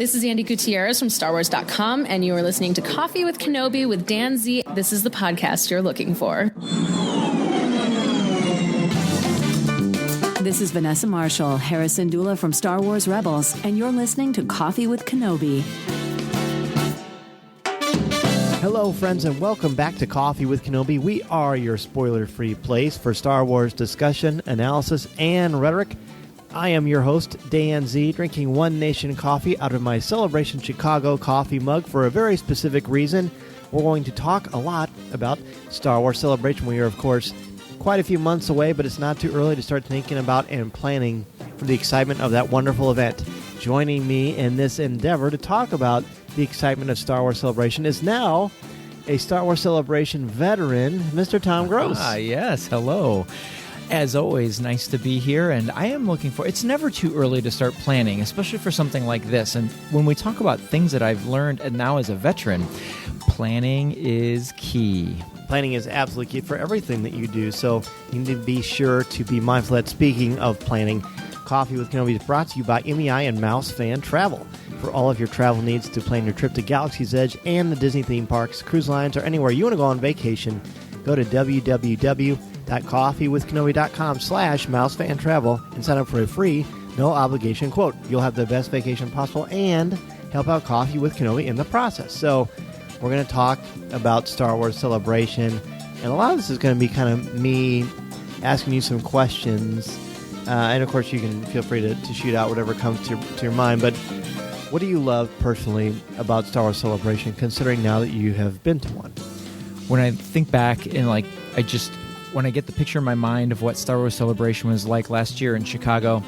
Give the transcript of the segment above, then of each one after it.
This is Andy Gutierrez from StarWars.com, and you are listening to Coffee with Kenobi with Dan Z. This is the podcast you're looking for. This is Vanessa Marshall, Harrison Dula from Star Wars Rebels, and you're listening to Coffee with Kenobi. Hello, friends, and welcome back to Coffee with Kenobi. We are your spoiler-free place for Star Wars discussion, analysis, and rhetoric. I am your host, Dan Z, drinking One Nation coffee out of my Celebration Chicago coffee mug for a very specific reason. We're going to talk a lot about Star Wars Celebration. We are, of course, quite a few months away, but it's not too early to start thinking about and planning for the excitement of that wonderful event. Joining me in this endeavor to talk about the excitement of Star Wars Celebration is now a Star Wars Celebration veteran, Mr. Tom Gross. Yes, hello. As always, nice to be here, and I am looking for... It's never too early to start planning, especially for something like this. And when we talk about things that I've learned, and now as a veteran, planning is key. Planning is absolutely key for everything that you do, so you need to be sure to be mindful that. Speaking of planning, Coffee with Kenobi is brought to you by MEI and Mouse Fan Travel. For all of your travel needs to plan your trip to Galaxy's Edge and the Disney theme parks, cruise lines, or anywhere you want to go on vacation, go to www.coffeewithkenobi.com/mousefantravel and sign up for a free, no-obligation quote. You'll have the best vacation possible and help out Coffee with Kenobi in the process. So we're going to talk about Star Wars Celebration, and a lot of this is going to be kind of me asking you some questions. And, of course, you can feel free to shoot out whatever comes to your mind. But what do you love personally about Star Wars Celebration, considering now that you have been to one? When I think back and when I get the picture in my mind of what Star Wars Celebration was like last year in Chicago,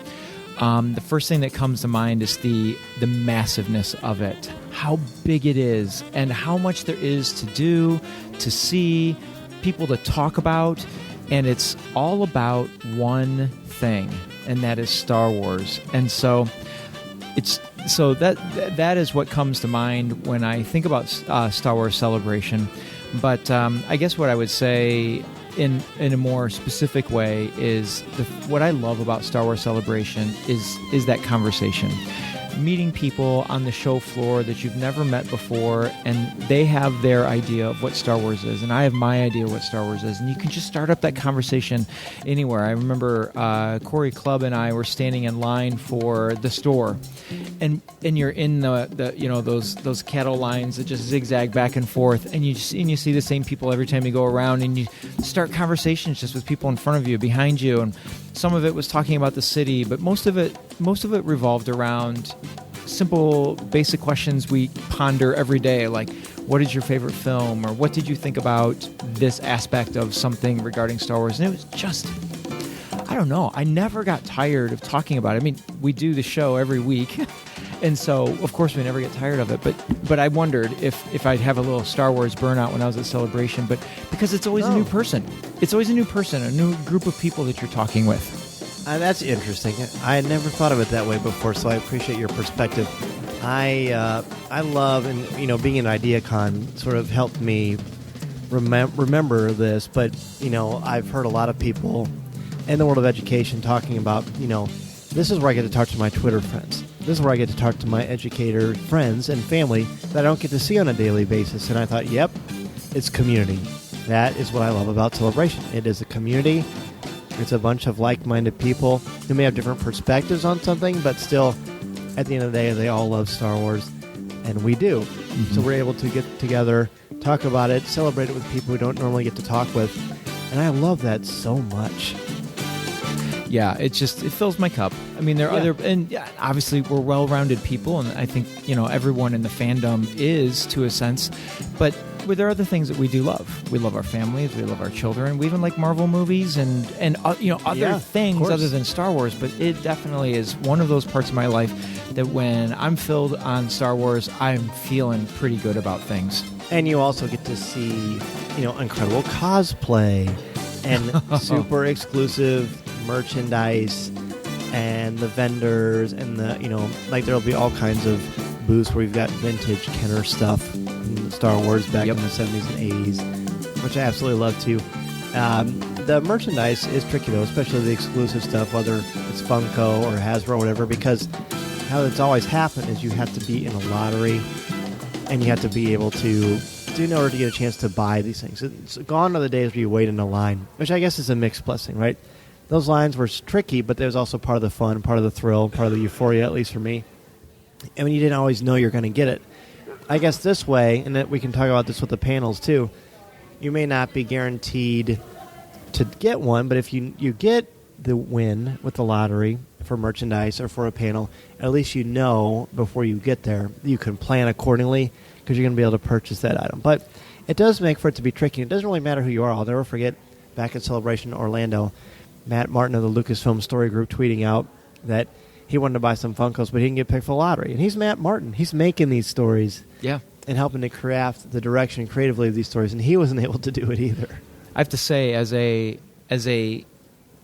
the first thing that comes to mind is the massiveness of it, how big it is, and how much there is to do, to see, people to talk about, and it's all about one thing, and that is Star Wars. And so that is what comes to mind when I think about Star Wars Celebration. But I guess what I would say in a more specific way is what I love about Star Wars Celebration is that conversation. Meeting people on the show floor that you've never met before, and they have their idea of what Star Wars is, and I have my idea of what Star Wars is, and you can just start up that conversation anywhere. I remember Corey Clubb and I were standing in line for the store, and you're in the those cattle lines that just zigzag back and forth, and you see the same people every time you go around, and you start conversations just with people in front of you, behind you, and some of it was talking about the city, but most of it revolved around simple, basic questions we ponder every day, like, what is your favorite film, or what did you think about this aspect of something regarding Star Wars? And it was just, I don't know, I never got tired of talking about it. I mean, we do the show every week, and so, of course, we never get tired of it, but I wondered if I'd have a little Star Wars burnout when I was at Celebration, but because it's always a new person. It's always a new person, a new group of people that you're talking with. That's interesting. I had never thought of it that way before, so I appreciate your perspective. I love, and being an IdeaCon sort of helped me remember this, but I've heard a lot of people in the world of education talking about, this is where I get to talk to my Twitter friends. This is where I get to talk to my educator friends and family that I don't get to see on a daily basis. And I thought, yep, it's community. That is what I love about Celebration. It is a community. It's a bunch of like-minded people who may have different perspectives on something, but still, at the end of the day, they all love Star Wars, and we do. Mm-hmm. So we're able to get together, talk about it, celebrate it with people we don't normally get to talk with, and I love that so much. Yeah, it fills my cup. I mean, there are other, and obviously we're well-rounded people, and I think, everyone in the fandom is, to a sense, but there are other things that we do love. We love our families, we love our children, we even like Marvel movies and other things other than Star Wars, but it definitely is one of those parts of my life that when I'm filled on Star Wars, I'm feeling pretty good about things. And you also get to see, incredible cosplay and super exclusive merchandise and the vendors and there'll be all kinds of booths where you've got vintage Kenner stuff from Star Wars back in the 70s and 80s, which I absolutely love too. The merchandise is tricky though, especially the exclusive stuff, whether it's Funko or Hasbro or whatever, because how it's always happened is you have to be in a lottery, and you have to be able to in order to get a chance to buy these things. It's gone are the days where you wait in a line, which I guess is a mixed blessing, right? Those lines were tricky, but there was also part of the fun, part of the thrill, part of the euphoria, at least for me. And when you didn't always know you're going to get it. I guess this way, and that we can talk about this with the panels too, you may not be guaranteed to get one, but if you get the win with the lottery for merchandise or for a panel, at least you know before you get there you can plan accordingly because you're going to be able to purchase that item. But it does make for it to be tricky. It doesn't really matter who you are. I'll never forget back at Celebration Orlando, Matt Martin of the Lucasfilm Story Group tweeting out that he wanted to buy some Funkos, but he didn't get picked for the lottery. And he's Matt Martin. He's making these stories and helping to craft the direction creatively of these stories, and he wasn't able to do it either. I have to say, as a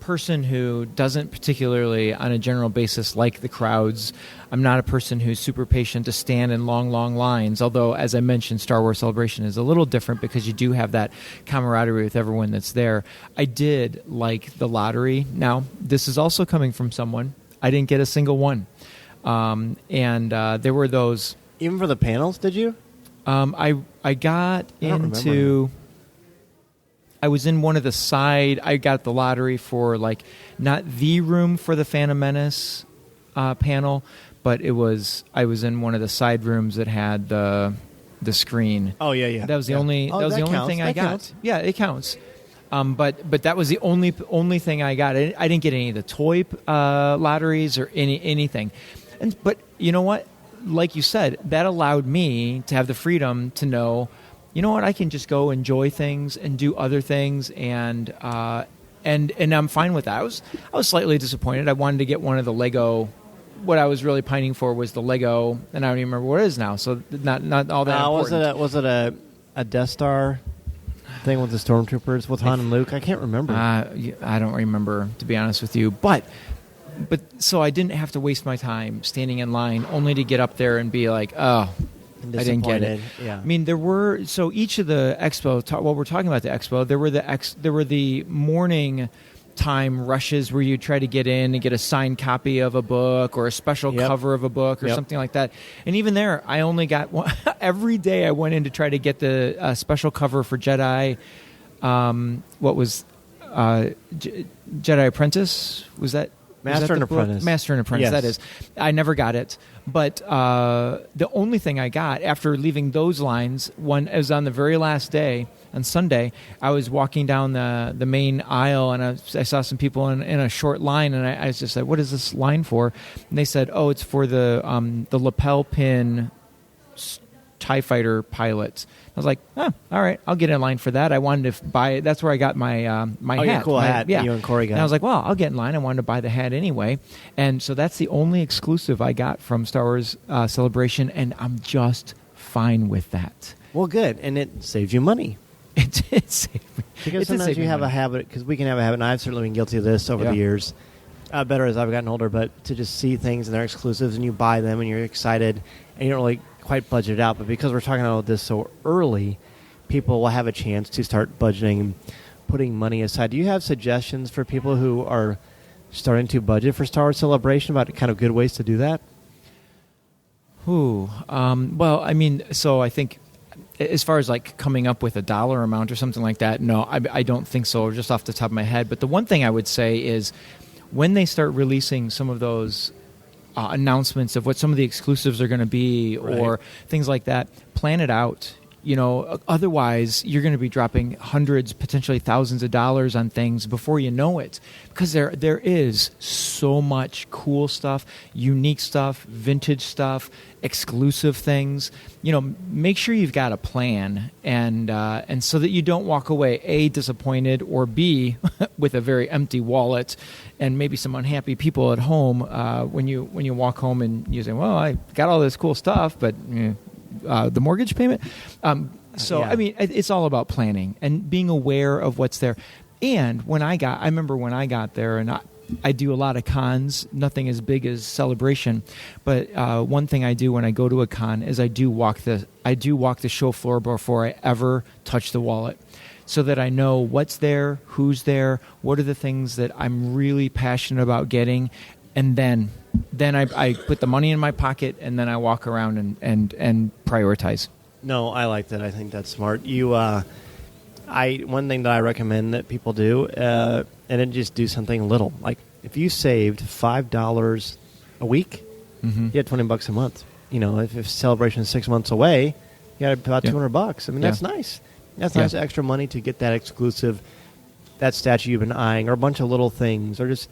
person who doesn't particularly, on a general basis, like the crowds, I'm not a person who's super patient to stand in long, long lines, although, as I mentioned, Star Wars Celebration is a little different because you do have that camaraderie with everyone that's there. I did like the lottery. Now, this is also coming from someone. I didn't get a single one. And there were those... Even for the panels, did you? I got into... I was in one of the side... I got the lottery for, like, not the room for the Phantom Menace panel, but I was in one of the side rooms that had the screen. Oh, yeah. That was the only thing I got. Counts. Yeah, it counts. But that was the only thing I got. I didn't get any of the toy lotteries or anything. But you know what? Like you said, that allowed me to have the freedom to know, you know what, I can just go enjoy things and do other things, and I'm fine with that. I was slightly disappointed. I wanted to get one of the Lego. What I was really pining for was the Lego, and I don't even remember what it is now. So not all that important. Was it a Death Star thing with the Stormtroopers with Han and Luke? I can't remember. I don't remember, to be honest with you. But so I didn't have to waste my time standing in line only to get up there and be like, oh, I didn't get it. Yeah. I mean, so each of the expo, while we're talking about the expo, there were the morning time rushes where you try to get in and get a signed copy of a book or a special cover of a book or something like that. And even there, I only got one. Every day I went in to try to get the special cover for Jedi. What was Jedi Apprentice? Was that? Master and Apprentice. Master and Apprentice, yes. That is. I never got it. But the only thing I got after leaving those lines, it was on the very last day, on Sunday, I was walking down the main aisle, and I saw some people in a short line, and I just said, what is this line for? And they said, oh, it's for the lapel pin TIE fighter pilots. I was like, all right, I'll get in line for that. I wanted to buy it. That's where I got my my hat. Yeah, cool hat. Yeah. You and Corey got. And I was like, well, I'll get in line. I wanted to buy the hat anyway. And so that's the only exclusive I got from Star Wars Celebration, and I'm just fine with that. Well, good. And it saves you money. It did save me. Because sometimes you have a habit, because we can have a habit, and I've certainly been guilty of this over the years, better as I've gotten older, but to just see things and they're exclusives and you buy them and you're excited and you don't really quite budget it out. But because we're talking about this so early, people will have a chance to start budgeting and putting money aside. Do you have suggestions for people who are starting to budget for Star Wars Celebration about kind of good ways to do that? Well, I mean, so I think as far as like coming up with a dollar amount or something like that, no, I don't think so, just off the top of my head. But the one thing I would say is when they start releasing some of those announcements of what some of the exclusives are going to be or things like that, plan it out. You know, otherwise you're going to be dropping hundreds, potentially thousands of dollars on things before you know it, because there is so much cool stuff, unique stuff, vintage stuff, exclusive things. You know, make sure you've got a plan, and so that you don't walk away A, disappointed, or B, with a very empty wallet and maybe some unhappy people at home when you walk home and you say, well, I got all this cool stuff, but the mortgage payment. I mean, it's all about planning and being aware of what's there. And I remember when I got there, and I do a lot of cons, nothing as big as Celebration, but one thing I do when I go to a con is I do walk the show floor before I ever touch the wallet, so that I know what's there, who's there, what are the things that I'm really passionate about getting, and then then I put the money in my pocket, and then I walk around and prioritize. No, I like that. I think that's smart. One thing that I recommend that people do, and then just do something little. Like if you saved $5 a week, you had $20 a month. If Celebration is 6 months away, you got about $200. I mean, that's nice. That's nice extra money to get that exclusive, that statue you've been eyeing, or a bunch of little things, or just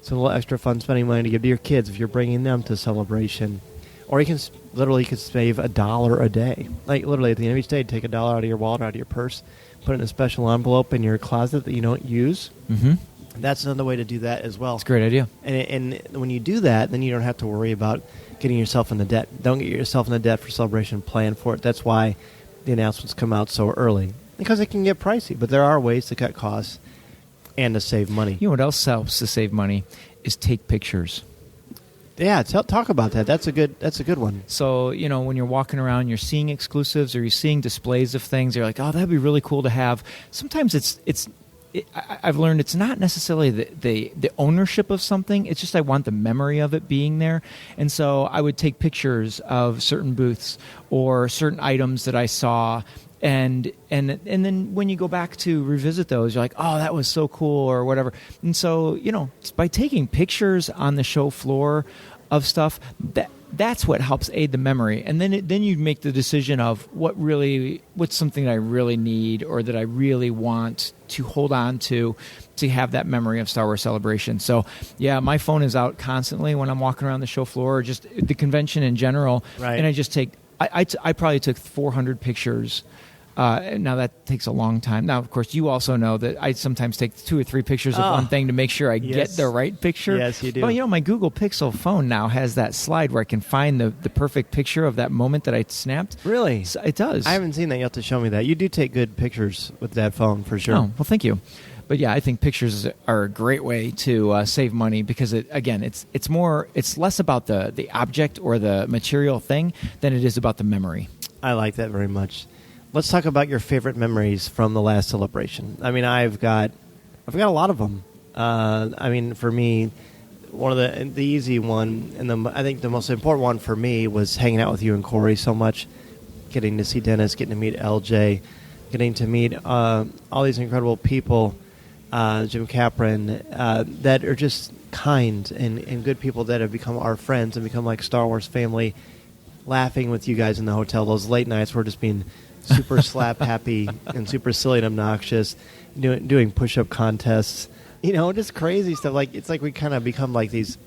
some little extra fun spending money to give to your kids if you're bringing them to Celebration. Or you can literally save $1 a day. Like literally at the end of each day, take $1 out of your wallet, out of your purse, put it in a special envelope in your closet that you don't use. Mm-hmm. That's another way to do that as well. It's a great idea. And when you do that, then you don't have to worry about getting yourself into debt. Don't get yourself into debt for Celebration. Plan for it. That's why the announcements come out so early, because it can get pricey. But there are ways to cut costs and to save money. You know what else helps to save money is take pictures. Yeah, talk about that. That's a good one. So, when you're walking around, you're seeing exclusives or you're seeing displays of things. You're like, oh, that'd be really cool to have. Sometimes I've learned it's not necessarily the ownership of something. It's just I want the memory of it being there. And so I would take pictures of certain booths or certain items that I saw. And then when you go back to revisit those, you're like, oh, that was so cool or whatever. And so, by taking pictures on the show floor of stuff, that's what helps aid the memory. And then you make the decision of what's something that I really need or that I really want to hold on to have that memory of Star Wars Celebration. So, yeah, my phone is out constantly when I'm walking around the show floor or just the convention in general. Right. And I just I probably took 400 pictures. Now that takes a long time. Now, of course, you also know that I sometimes take 2 or 3 pictures of one thing to make sure I get the right picture. Yes, you do. But my Google Pixel phone now has that slide where I can find the perfect picture of that moment that I snapped. Really? So it does. I haven't seen that. You have to show me that. You do take good pictures with that phone for sure. Oh, well, thank you. But yeah, I think pictures are a great way to save money because it's less about the object or the material thing than it is about the memory. I like that very much. Let's talk about your favorite memories from the last Celebration. I mean, I've got a lot of them. For me, one of the easy one, and I think the most important one for me was hanging out with you and Corey so much, getting to see Dennis, getting to meet LJ, getting to meet all these incredible people, Jim Capron, that are just kind and good people that have become our friends and become like Star Wars family. Laughing with you guys in the hotel, those late nights were just being super slap happy and super silly and obnoxious, doing push-up contests, just crazy stuff. Like it's like we kind of become like these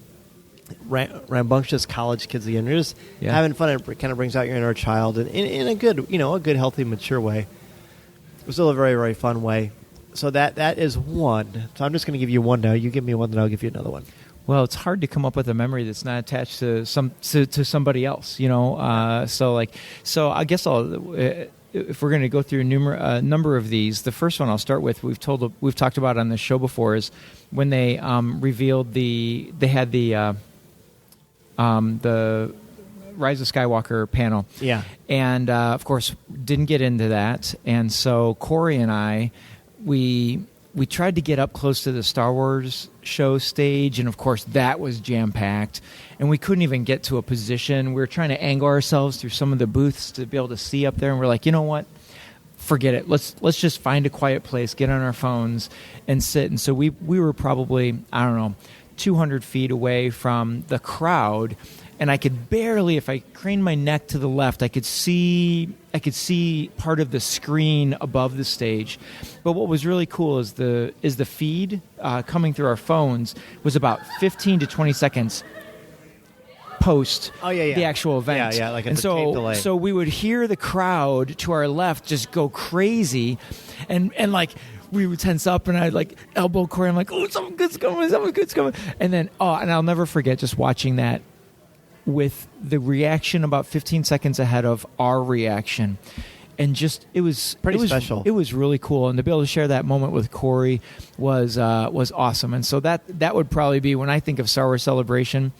rambunctious college kids again. You're just having fun, and it kind of brings out your inner child in a good, a good, healthy, mature way. It was still a very, very fun way. So that is one. So I'm just going to give you one now. You give me one, then I'll give you another one. Well, it's hard to come up with a memory that's not attached to somebody else, So I guess if we're going to go through a number of these, the first one I'll start with we've talked about on the show before is when they revealed they had the Rise of Skywalker panel, and of course didn't get into that, and so Corey and I we tried to get up close to the Star Wars show stage, and of course that was jam-packed, and we couldn't even get to a position. We were trying to angle ourselves through some of the booths to be able to see up there, and we're like, you know what? Forget it. Let's just find a quiet place, get on our phones, and sit. And so we were probably, 200 feet away from the crowd, and I could barely, if I craned my neck to the left, I could see part of the screen above the stage. But what was really cool is the feed coming through our phones was about 15 to 20 seconds post the actual event. Yeah, like a tape delay. So we would hear the crowd to our left just go crazy, and like we would tense up, and I'd like elbow Corey. I'm like, oh, something good's coming. And then, and I'll never forget just watching that with the reaction about 15 seconds ahead of our reaction. And just, it was special. It was really cool. And to be able to share that moment with Corey was awesome. And so that would probably be, when I think of Star Wars Celebration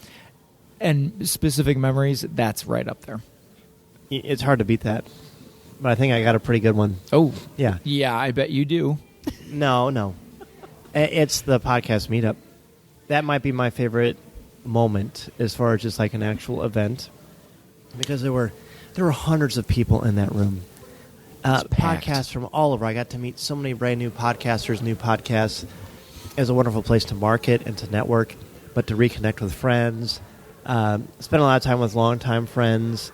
and specific memories, that's right up there. It's hard to beat that. But I think I got a pretty good one. Oh. Yeah. Yeah, I bet you do. No. It's the podcast meetup. That might be my favorite moment as far as just like an actual event, because there were hundreds of people in that room. Podcasts from all over. I got to meet so many brand new podcasters, new podcasts. It was a wonderful place to market and to network, but to reconnect with friends. Spend a lot of time with longtime friends.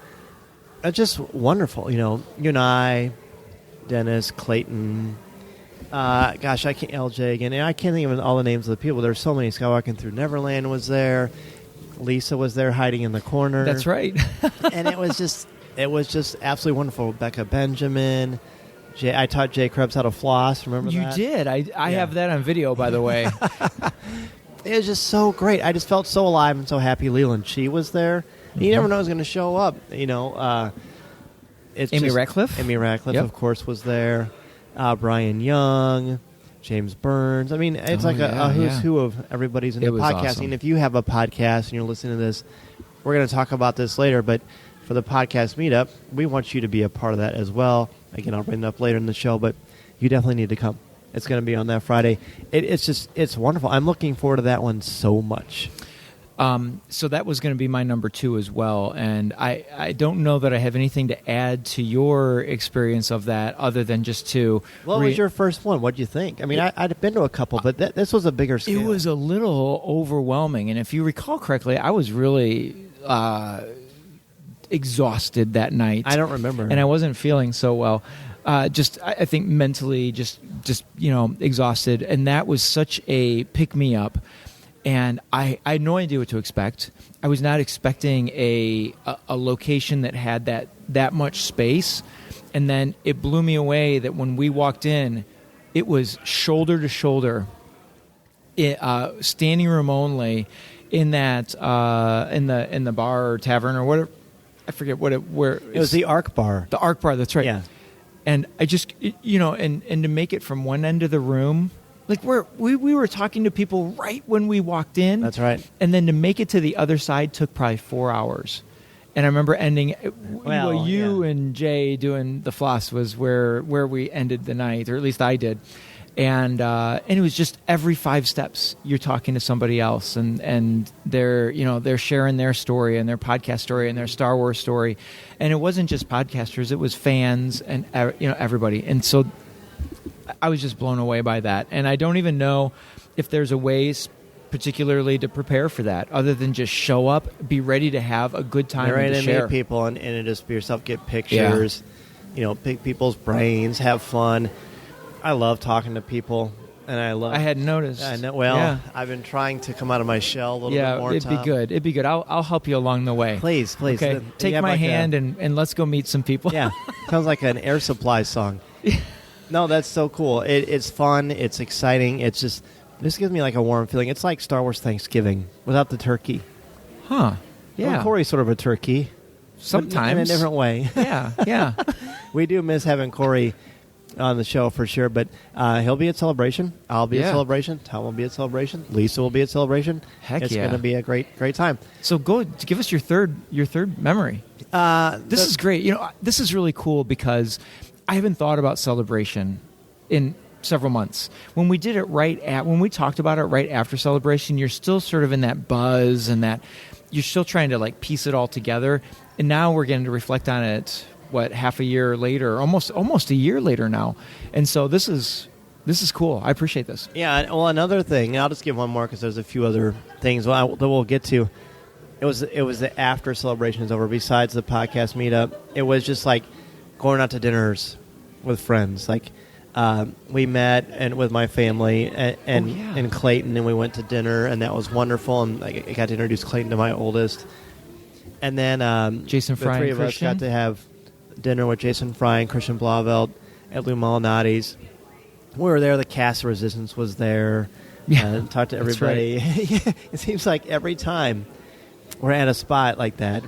It's just wonderful. You and I, Dennis, Clayton, gosh, I can't, LJ again. I can't think of all the names of the people. There's so many. Skywalking Through Neverland was there. Lisa was there hiding in the corner. That's right. And it was just absolutely wonderful. Rebecca Benjamin. I taught Jay Krebs how to floss. Remember that? You did. I have that on video, by the way. It was just so great. I just felt so alive and so happy. Leland Chi was there. You never know who's going to show up. Amy Ratcliffe? Amy Ratcliffe, Yep. of course, was there. Brian Young, James Burns. I mean, it's a who's who of everybody's into podcasting. Awesome. If you have a podcast and you're listening to this, we're going to talk about this later, but for the podcast meetup, we want you to be a part of that as well. Again, I'll bring it up later in the show, but you definitely need to come. It's going to be on that Friday. It's wonderful. I'm looking forward to that one so much. So that was going to be my number 2 as well, and I don't know that I have anything to add to your experience of that other than just to... What was your first one? What did you think? I mean, I'd been to a couple, but this was a bigger scale. It was a little overwhelming, and if you recall correctly, I was really exhausted that night. I don't remember. And I wasn't feeling so well. I think mentally just exhausted, and that was such a pick-me-up. And I had no idea what to expect. I was not expecting a location that had that much space. And then it blew me away that when we walked in, it was shoulder to shoulder, standing room only, in that in the bar or tavern or whatever. I forget it was the Arc Bar. The Arc Bar, that's right. Yeah. And I just and to make it from one end of the room. Like we were talking to people right when we walked in. That's right. And then to make it to the other side took probably 4 hours. And I remember ending. You and Jay doing the floss was where we ended the night, or at least I did. And it was just every 5 steps you're talking to somebody else, and they're sharing their story and their podcast story and their Star Wars story. And it wasn't just podcasters; it was fans and everybody. And so I was just blown away by that. And I don't even know if there's a way particularly to prepare for that other than just show up, be ready to have a good time, ready and to share. meet people and just be yourself, get pictures, pick people's brains, have fun. I love talking to people, and I hadn't noticed. I know. Well, I've been trying to come out of my shell a little bit more. It'd be good. It'd be good. I'll help you along the way. Please. Okay, take my hand and let's go meet some people. Yeah, sounds like an Air Supply song. No, that's so cool. It's fun. It's exciting. It's just, this gives me like a warm feeling. It's like Star Wars Thanksgiving without the turkey. Huh. Yeah. Well, Corey's sort of a turkey. Sometimes. In a different way. Yeah. We do miss having Corey on the show for sure, but he'll be at Celebration. I'll be at Celebration. Tom will be at Celebration. Lisa will be at Celebration. Heck it's yeah. going to be a great time. So go give us your third memory. This is great. This is really cool because I haven't thought about Celebration in several months. When we did it when we talked about it right after Celebration, you're still sort of in that buzz and that you're still trying to like piece it all together. And now we're getting to reflect on it, half a year later, almost a year later now. And so this is cool. I appreciate this. Yeah. Well, another thing, and I'll just give one more because there's a few other things that we'll get to. It was the after Celebration is over. Besides the podcast meetup, it was just like going out to dinners with friends. Like we met with my family and Clayton, and we went to dinner, and that was wonderful. And I got to introduce Clayton to my oldest. And then Jason Fry, the three of us Christian. got to have dinner with Jason Fry and Christian Blauvelt at Lou Malinati's. We were there. The cast of Resistance was there. Yeah, talked to everybody. Right. It seems like every time we're at a spot like that,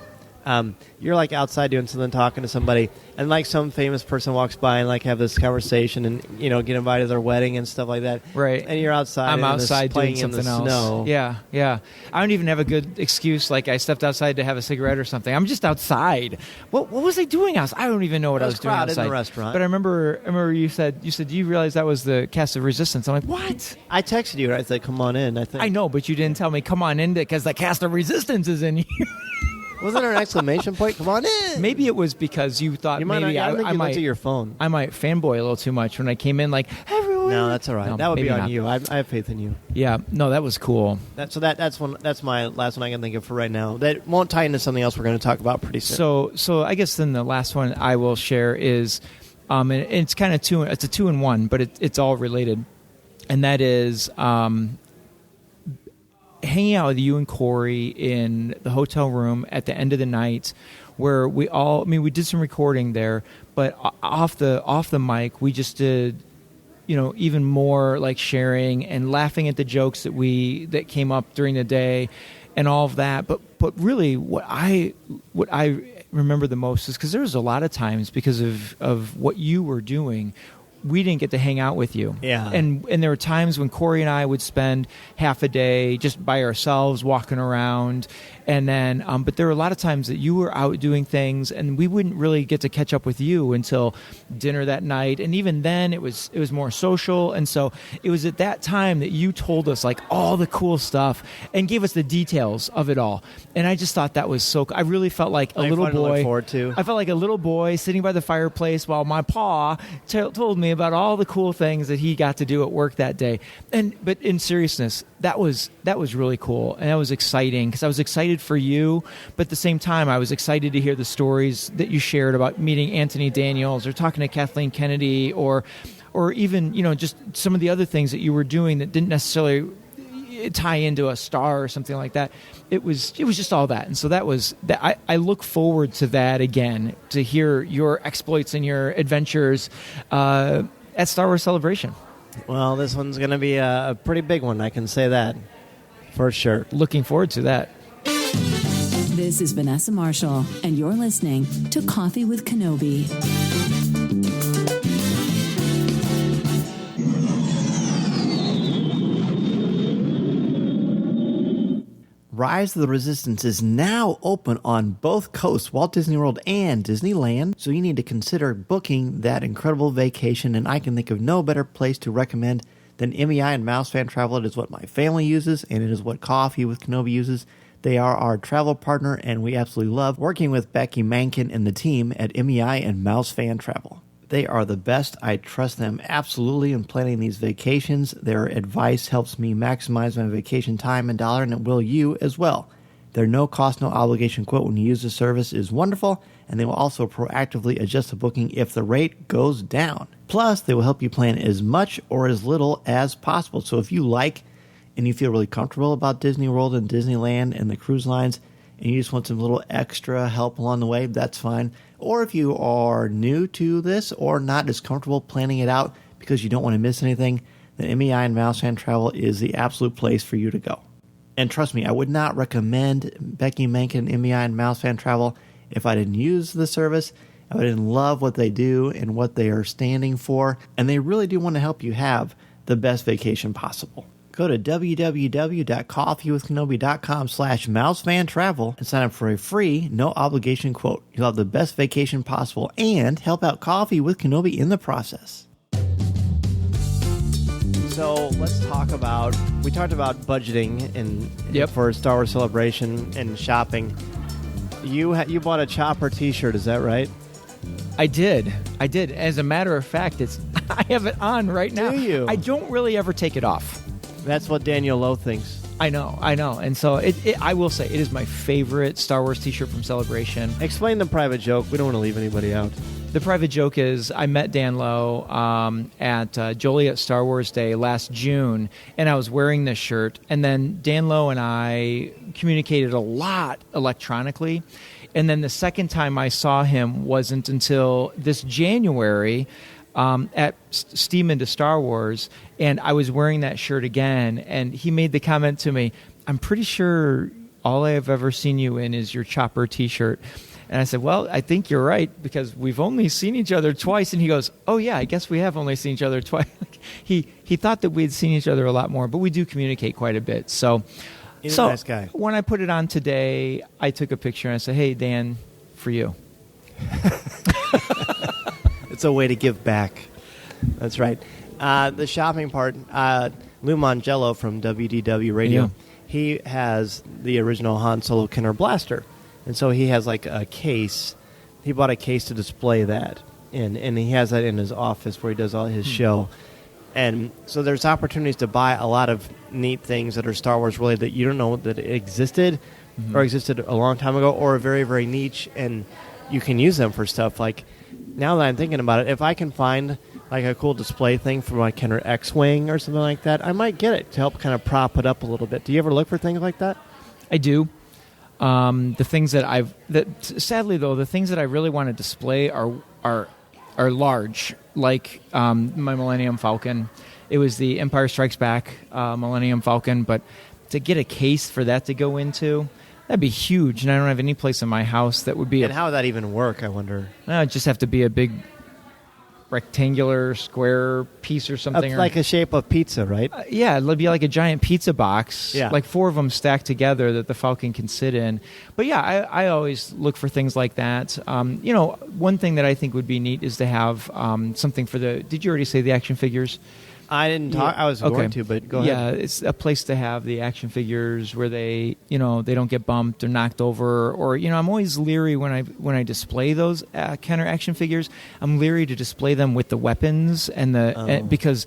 you're like outside doing something, talking to somebody, and like some famous person walks by and like have this conversation and get invited to their wedding and stuff like that. Right. And you're outside. I'm and outside playing doing something in the else. Snow. Yeah. I don't even have a good excuse. Like I stepped outside to have a cigarette or something. I'm just outside. What was I doing outside? I don't even know what I was doing crowded outside. in the restaurant. But I remember you said, do you realize that was the cast of Resistance? I'm like, what? I texted you. I said, "Come on in." I think I know, but you didn't tell me. Come on in because the cast of Resistance is in here. Wasn't there an exclamation point? Come on in. Maybe it was because you thought You might maybe not, I think I you might looked at your phone. I might fanboy a little too much when I came in. Like everyone. No, that's all right. No, that would be maybe on not. you. I have faith in you. Yeah, no, that was cool. That's my last one I can think of for right now. That won't tie into something else we're going to talk about pretty soon. So I guess then the last one I will share is, and it's kind of it's a 2-in-1, but it's all related, and that is hanging out with you and Corey in the hotel room at the end of the night, where we did some recording there, but off the mic we just did, even more like sharing and laughing at the jokes that came up during the day, and all of that. But really, what I remember the most is because there was a lot of times because of what you were doing, we didn't get to hang out with you. Yeah. And there were times when Corey and I would spend half a day just by ourselves walking around. And then, but there were a lot of times that you were out doing things and we wouldn't really get to catch up with you until dinner that night. And even then it was more social. And so it was at that time that you told us like all the cool stuff and gave us the details of it all. And I just thought that was so cool. I really felt like a little fun to look boy. forward to. I felt like a little boy sitting by the fireplace while my pa told me about all the cool things that he got to do at work that day. But in seriousness, that was really cool, and that was exciting because I was excited for you, but at the same time I was excited to hear the stories that you shared about meeting Anthony Daniels or talking to Kathleen Kennedy or even just some of the other things that you were doing that didn't necessarily tie into a star or something like that. It was just all that, and so that was that. I look forward to that again, to hear your exploits and your adventures at Star Wars Celebration. Well, this one's going to be a pretty big one. I can say that for sure. Looking forward to that. This is Vanessa Marshall, and you're listening to Coffee with Kenobi. Rise of the Resistance is now open on both coasts, Walt Disney World and Disneyland, so you need to consider booking that incredible vacation, and I can think of no better place to recommend than MEI and Mouse Fan Travel. It is what my family uses, and it is what Coffee with Kenobi uses. They are our travel partner, and we absolutely love working with Becky Mankin and the team at MEI and Mouse Fan Travel. They are the best. I trust them absolutely in planning these vacations. Their advice helps me maximize my vacation time and dollar, and it will you as well. Their no cost, no obligation quote when you use the service is wonderful, and they will also proactively adjust the booking if the rate goes down. Plus, they will help you plan as much or as little as possible. So if you like and you feel really comfortable about Disney World and Disneyland and the cruise lines, and you just want some little extra help along the way, that's fine. Or if you are new to this or not as comfortable planning it out because you don't want to miss anything, then MEI and Mouse Fan Travel is the absolute place for you to go. And trust me, I would not recommend Becky Mankin, MEI and Mouse Fan Travel if I didn't use the service. I didn't love what they do and what they are standing for, and they really do want to help you have the best vacation possible. Go to www.coffeewithkenobi.com/mousefantravel and sign up for a free, no obligation quote. You'll have the best vacation possible and help out Coffee with Kenobi in the process. So let's talk about, we talked about budgeting and for Star Wars Celebration and shopping. You bought a Chopper t-shirt, is that right? I did. As a matter of fact, I have it on right now. Do you? I don't really ever take it off. That's what Daniel Lowe thinks. I know. And so I will say, it is my favorite Star Wars t-shirt from Celebration. Explain the private joke. We don't want to leave anybody out. The private joke is I met Dan Lowe at Joliet Star Wars Day last June, and I was wearing this shirt. And then Dan Lowe and I communicated a lot electronically. And then the second time I saw him wasn't until this January at Steam Into Star Wars, and I was wearing that shirt again, and he made the comment to me, I'm pretty sure all I have ever seen you in is your Chopper T-shirt. And I said, well, I think you're right, because we've only seen each other twice. And he goes, oh, yeah, I guess we have only seen each other twice. he thought that we'd seen each other a lot more, but we do communicate quite a bit. So He's a nice guy. When I put it on today, I took a picture and I said, hey, Dan, for you. It's a way to give back. That's right. The shopping part, Lou Mangello from WDW Radio, Yeah. he has the original Han Solo Kenner blaster. And so he has like a case. He bought a case to display that in, and he has that in his office where he does all his show. And so there's opportunities to buy a lot of neat things that are Star Wars related that you don't know that it existed or existed a long time ago, or are very, very niche, and you can use them for stuff. Like, now that I'm thinking about it, if I can find like a cool display thing for my Kenner X-Wing or something like that, I might get it to help kind of prop it up a little bit. Do you ever look for things like that? I do. The things sadly though, the things that I really want to display are large, like my Millennium Falcon. It was the Empire Strikes Back Millennium Falcon, but to get a case for that to go into, that'd be huge, and I don't have any place in my house that would be. And how would that even work, I wonder? It'd just have to be a big rectangular square piece or something. It's like a shape of pizza, right? Yeah, it'd be like a giant pizza box, like 4 of them stacked together that the Falcon can sit in. But yeah, I always look for things like that. One thing that I think would be neat is to have something for the. Did you already say the action figures? I didn't talk. I was going to, but go ahead. Yeah, it's a place to have the action figures where they don't get bumped or knocked over, or I'm always leery when I display those Kenner action figures. I'm leery to display them with the weapons and because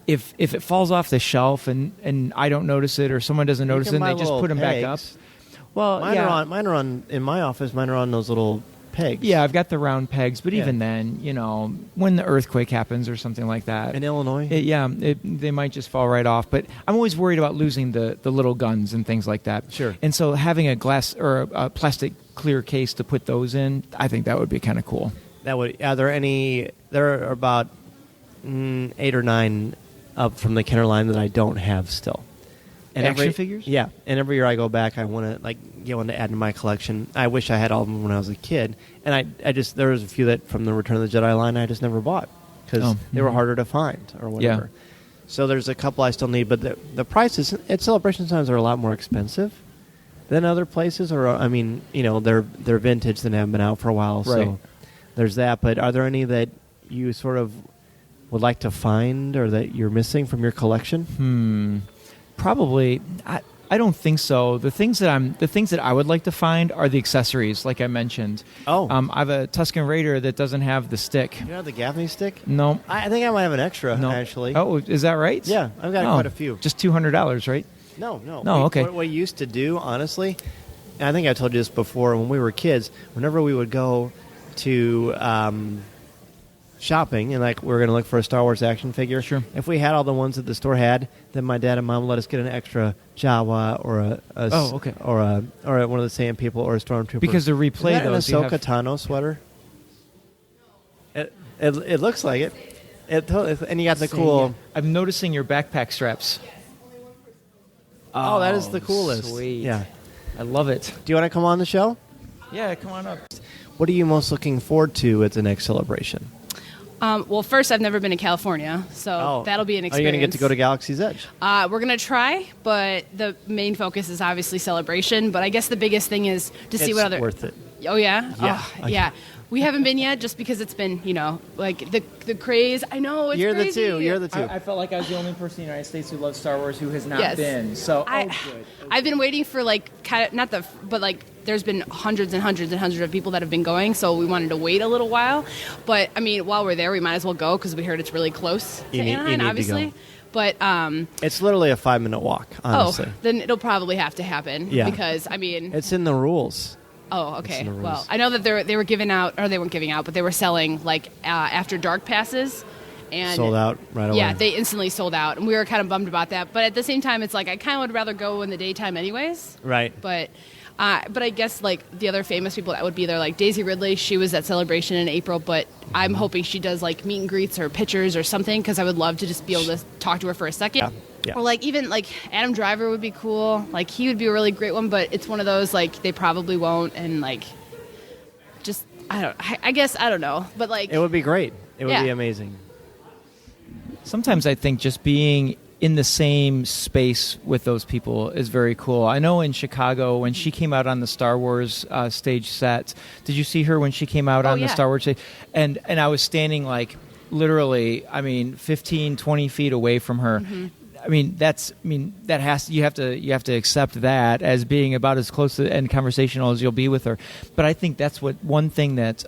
if it falls off the shelf and I don't notice it or someone doesn't notice it, and they just put them back up. Well, mine are on in my office. Mine are on those little pegs. Yeah, I've got the round pegs, but even then, when the earthquake happens or something like that. In Illinois? They might just fall right off. But I'm always worried about losing the little guns and things like that. Sure. And so having a glass or a plastic clear case to put those in, I think that would be kind of cool. That would. Are there any? There are about 8 or 9 up from the Kenner line that I don't have still. And action figures? Yeah. And every year I go back, I want to get one to add to my collection. I wish I had all of them when I was a kid. And I just, there was a few that from the Return of the Jedi line I just never bought because they were harder to find or whatever. Yeah. So there's a couple I still need, but the prices at Celebration times are a lot more expensive than other places. Or they're vintage and haven't been out for a while. Right. So there's that. But are there any that you sort of would like to find or that you're missing from your collection? Probably, I don't think so. The things that I would like to find are the accessories, like I mentioned. Oh, I have a Tusken Raider that doesn't have the stick. You don't have the Gaffney stick? No, I think I might have an extra. No. Actually. Oh, is that right? Yeah, I've got quite a few. Just $200, right? No. Okay. What we used to do, honestly, and I think I told you this before. When we were kids, whenever we would go to shopping and we were going to look for a Star Wars action figure. Sure. If we had all the ones that the store had, then my dad and mom let us get an extra Jawa or or one of the Sand People or a Stormtrooper. Because to replay those, an Ahsoka Tano sweater. It looks like it. And you got the cool. I'm noticing your backpack straps. Oh, that is the coolest. Sweet. Yeah, I love it. Do you want to come on the show? Yeah, come on up. What are you most looking forward to at the next celebration? Well, first, I've never been to California, so that'll be an experience. Are you going to get to go to Galaxy's Edge? We're going to try, but the main focus is obviously Celebration. But I guess the biggest thing is to see what other... It's worth it. Oh, yeah? Yeah. Yeah. We haven't been yet just because it's been, the craze. I know, it's You're crazy. You're the two. I felt like I was the only person in the United States who loves Star Wars who has not been. So, good. I've been waiting for, there's been hundreds and hundreds and hundreds of people that have been going, so we wanted to wait a little while. But, while we're there, we might as well go because we heard it's really close to Anaheim, obviously. To go. But it's literally a 5-minute walk, honestly. Oh, then it'll probably have to happen. Yeah. Because, it's in the rules. Oh, okay. Well, I know that they were giving out, or they weren't giving out, but they were selling, after dark passes. And sold out right away. Yeah, they instantly sold out, and we were kind of bummed about that. But at the same time, it's I kind of would rather go in the daytime anyways. Right. But I guess, the other famous people that would be there, Daisy Ridley, she was at Celebration in April, but I'm hoping she does, meet and greets or pictures or something, because I would love to just be able to talk to her for a second. Yeah. Or like even like Adam Driver would be cool. Like he would be a really great one, but it's one of those like they probably won't, and like just I guess I don't know, but like It would be great. It would Yeah. be amazing. Sometimes I think just being in the same space with those people is very cool. I know in Chicago, when she came out on the Star Wars stage set, did you see her when she came out on the yeah. Star Wars stage? And I was standing like literally, 15, 20 feet away from her. Mm-hmm. You have to accept that as being about as close to and conversational as you'll be with her. But I think that's one thing that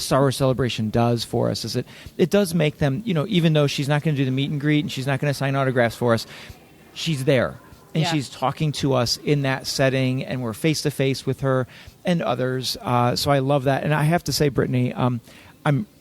Star Wars Celebration does for us is it does make them, even though she's not going to do the meet and greet and she's not going to sign autographs for us, she's there and Yeah. she's talking to us in that setting, and we're face to face with her and others. So I love that, and I have to say, Brittany,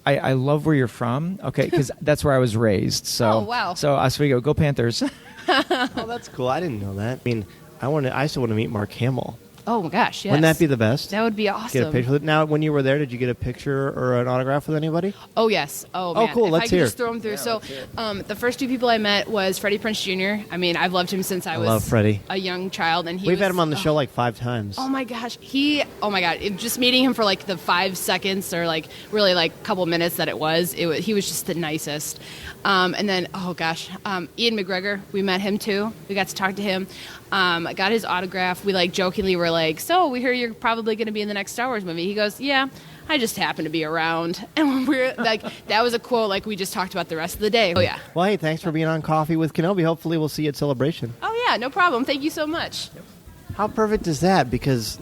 I love where you're from, okay, because that's where I was raised. So, Oh, wow. So we go Panthers. Oh, that's cool. I didn't know that. I mean, I still want to meet Mark Hamill. oh my gosh, yes. Wouldn't that be the best? That would be awesome. Get a picture with it. Now, when you were there, did you get a picture or an autograph with anybody? Oh yes. Oh Oh, man. cool. If Let's I could hear. just throw him through. The first two people I met was Freddie Prinze Jr. I mean, I've loved him since I was love Freddie. a young child, and We've had him on the show like 5 times. Oh my gosh, oh my god! Just meeting him for like the 5 seconds or like really like couple minutes that he was just the nicest. And then Ian McGregor, we met him too. We got to talk to him. I got his autograph. We like jokingly were like, "So we hear you're probably going to be in the next Star Wars movie." He goes, "Yeah, I just happen to be around." And when we're like, that was a quote like we just talked about the rest of the day. Oh yeah. Well, hey, thanks for being on Coffee with Kenobi. Hopefully we'll see you at Celebration. Oh yeah, no problem. Thank you so much. How perfect is that? Because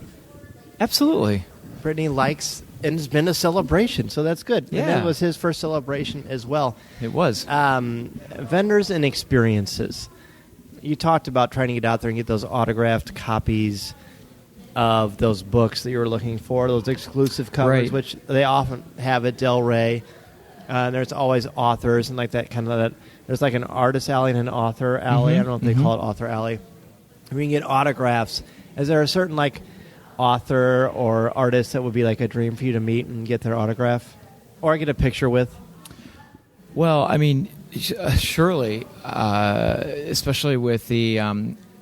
Absolutely. Brittany likes and has been a celebration, so that's good. Yeah. And that was his first celebration as well. It was. Vendors and experiences. You talked about trying to get out there and get those autographed copies of those books that you were looking for, those exclusive covers, Right. which they often have at Del Rey. There's always authors and like that kind of that. There's like an artist alley and an author alley. I don't know if they call it author alley. We can get autographs. Is there a certain like author or artist that would be like a dream for you to meet and get their autograph or get a picture with? Well, I mean, surely, especially with the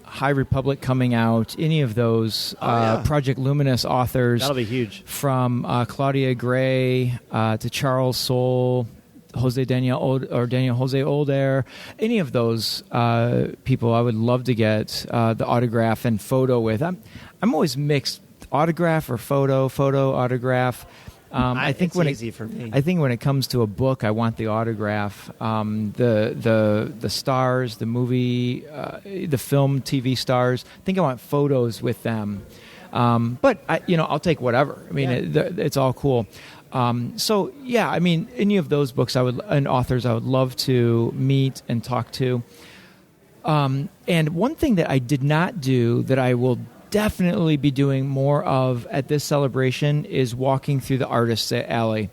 High Republic coming out, any of those yeah. Project Luminous authors. That'll be huge. From Claudia Gray to Charles Soule, Daniel Jose Older, any of those people, I would love to get the autograph and photo with. I'm always mixed, autograph or photo, autograph. I think it's easy for me. I think when it comes to a book, I want the autograph. The stars, the movie, the film, TV stars. I think I want photos with them. But I'll take whatever. I mean, it's all cool. So yeah, I mean, any of those books and authors I would love to meet and talk to. And one thing that I did not do that I will definitely be doing more of at this celebration is walking through the artists alley.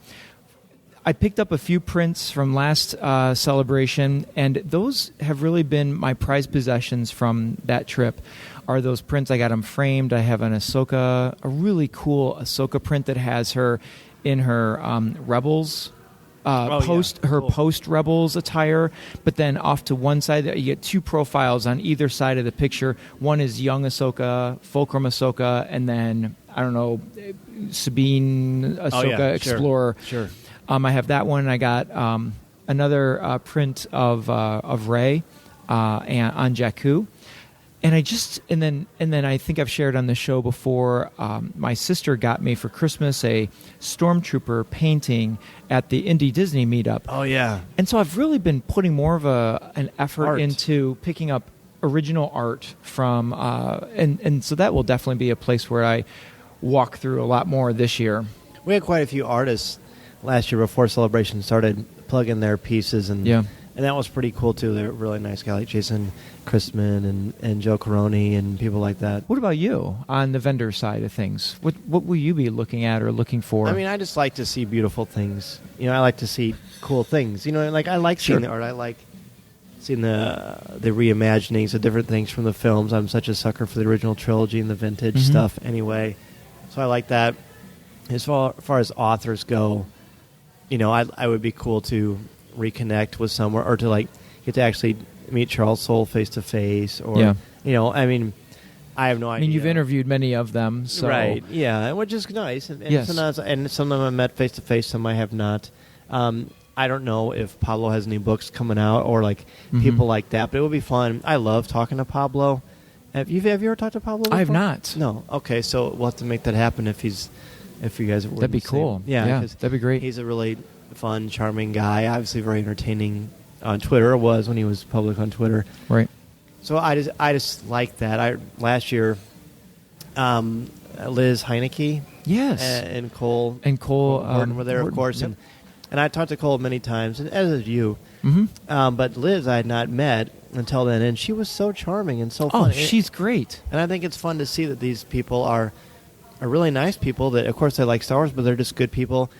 I picked up a few prints from last celebration, and those have really been my prized possessions from that trip. Are those prints? I got them framed. I have a really cool Ahsoka print that has her in her Rebels post Rebels attire, but then off to one side you get 2 profiles on either side of the picture. One is young Ahsoka, Fulcrum Ahsoka, and then I don't know, Sabine Ahsoka Explorer. Sure. I have that one. I got another print of Rey on Jakku. And then I think I've shared on the show before. My sister got me for Christmas a Stormtrooper painting at the Indie Disney meetup. Oh yeah. And so I've really been putting more of an effort Art. into picking up original art from, and so that will definitely be a place where I walk through a lot more this year. We had quite a few artists last year before Celebration started plugging their pieces, and that was pretty cool too. They're really nice guys like Jason Christman and Joe Caroni and people like that. What about you on the vendor side of things? What will you be looking at or looking for? I mean, I just like to see beautiful things. I like to see cool things. Like I like seeing the art. I like seeing the reimaginings of different things from the films. I'm such a sucker for the original trilogy and the vintage stuff anyway. So I like that. As far as authors go, I would be cool to reconnect with someone or to like get to actually meet Charles Soule face to face, or Yeah. I mean, I have no idea. I mean, you've interviewed many of them, so right? Yeah, which is nice. And Yes. sometimes, some of them I met face to face, some I have not. I don't know if Pablo has any books coming out or like people like that, but it would be fun. I love talking to Pablo. Have you ever talked to Pablo before? I have not. No. Okay, so we'll have to make that happen if you guys are. That'd be cool. Yeah, 'cause that'd be great. He's a really fun, charming guy. Obviously, very entertaining on Twitter. Was when he was public on Twitter. Right. So I just like that. Last year, Liz Heineke, Yes. and Cole Gordon were there, of course, Yep. and I talked to Cole many times, and as did you. Mm-hmm. But Liz, I had not met until then, and she was so charming and so Oh, fun. she's great. And I think it's fun to see that these people are really nice people. That, of course, they like Star Wars, but they're just good people,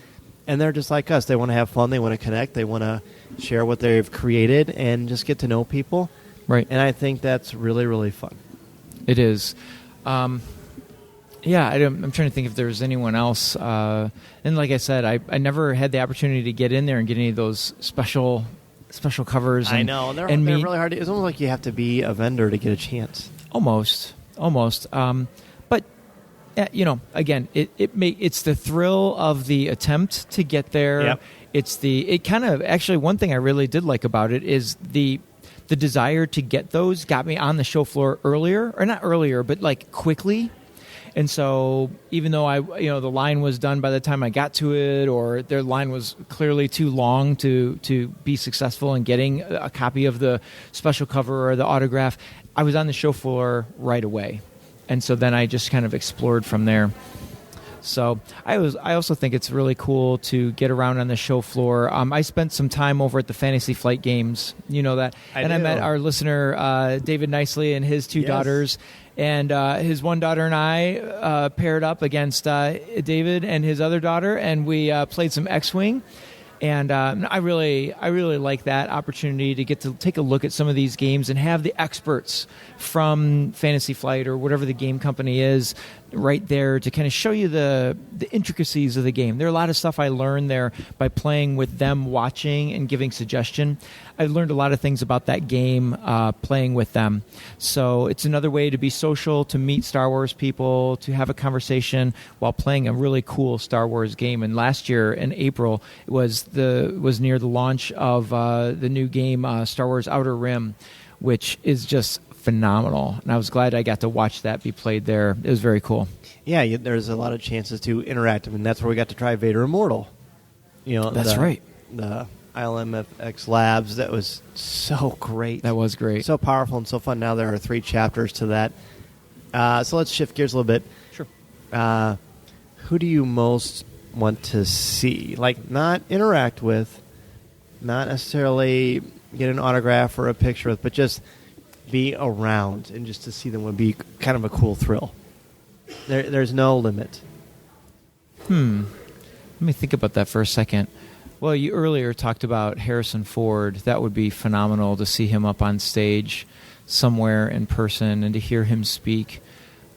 and they're just like us. They want to have fun. They want to connect. They want to share what they've created and just get to know people. Right. And I think that's really, really fun. It is. Yeah, I'm trying to think if there's anyone else. And like I said, I never had the opportunity to get in there and get any of those special covers. And, I know. They're meet. really hard. It's almost like you have to be a vendor to get a chance. Almost. But again, it's the thrill of the attempt to get there. Yep. It kind of actually, one thing I really did like about it is the desire to get those got me on the show floor earlier, or not earlier, but like quickly. And so even though the line was done by the time I got to it, or their line was clearly too long to be successful in getting a copy of the special cover or the autograph, I was on the show floor right away. And so then I just kind of explored from there. So I also think it's really cool to get around on the show floor. I spent some time over at the Fantasy Flight Games, you know that, I met our listener David Nicely and his two daughters, and his one daughter and I paired up against David and his other daughter, and we played some X-Wing. And I really like that opportunity to get to take a look at some of these games and have the experts from Fantasy Flight or whatever the game company is right there to kind of show you the intricacies of the game. There are a lot of stuff I learned there by playing with them, watching and giving suggestion. I learned a lot of things about that game playing with them. So it's another way to be social, to meet Star Wars people, to have a conversation while playing a really cool Star Wars game. And last year in April, it was near the launch of the new game Star Wars Outer Rim, which is just phenomenal. And I was glad I got to watch that be played there. It was very cool. Yeah, there's a lot of chances to interact. I mean, that's where we got to try Vader Immortal. That's right. The ILMFX Labs, that was so great. That was great. So powerful and so fun. Now there are 3 chapters to that. So let's shift gears a little bit. Sure. Who do you most want to see? Like, not interact with, not necessarily get an autograph or a picture with, but just be around, and just to see them would be kind of a cool thrill. There's no limit. Let me think about that for a second. Well, you earlier talked about Harrison Ford. That would be phenomenal to see him up on stage somewhere in person and to hear him speak.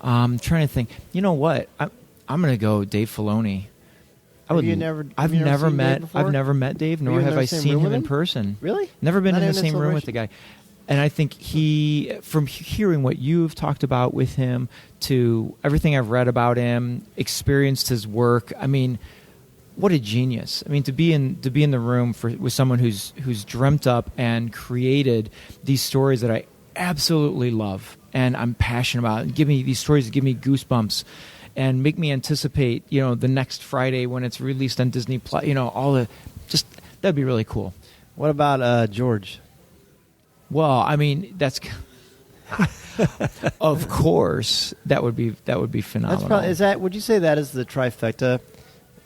I'm trying to think. You know what? I'm going to go Dave Filoni. I've never met Dave, nor have I seen him in person. Really? Never been Not in the even same room with the guy. And I think from hearing what you've talked about with him to everything I've read about him, experienced his work, I mean, what a genius. I mean, to be in the room with someone who's dreamt up and created these stories that I absolutely love and I'm passionate about. And these stories give me goosebumps and make me anticipate, the next Friday when it's released on Disney Plus, that'd be really cool. What about George? Well, I mean, that's of course that would be phenomenal. Would you say that is the trifecta?